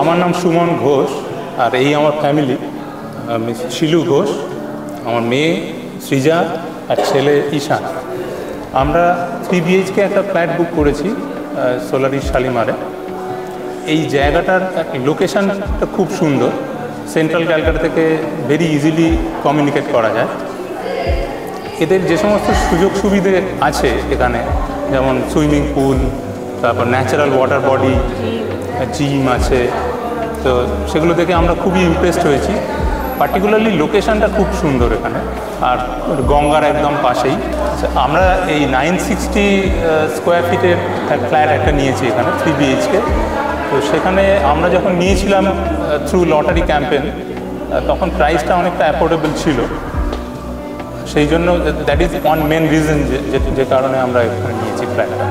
আমার নাম সুমন ঘোষ, আর এই আমার ফ্যামিলি। মিস শিলু ঘোষ, আমার মেয়ে সৃজা, আর ছেলে ঈশান। আমরা 3 BHK একটা ফ্ল্যাট বুক করেছি সোলারি শালিমারে। এই জায়গাটার লোকেশানটা খুব সুন্দর। সেন্ট্রাল ক্যালকাটা থেকে ভেরি ইজিলি কমিউনিকেট করা যায়। এদের যে সমস্ত সুযোগ সুবিধে আছে এখানে, যেমন সুইমিং পুল, তারপর ন্যাচারাল ওয়াটার বডি, জিম আছে, তো সেগুলো দেখে আমরা খুবই ইমপ্রেসড হয়েছি। পার্টিকুলারলি লোকেশানটা খুব সুন্দর এখানে, আর গঙ্গার একদম পাশেই। আমরা এই 960 স্কোয়ার ফিটের ফ্ল্যাট একটা নিয়েছি এখানে 3 BHK। তো সেখানে আমরা যখন নিয়েছিলাম থ্রু লটারি ক্যাম্পেন, তখন প্রাইসটা অনেকটা অ্যাফোর্ডেবল ছিল। সেই জন্য that is one main reason যে কারণে আমরা এখানে নিয়েছি ফ্ল্যাটটা।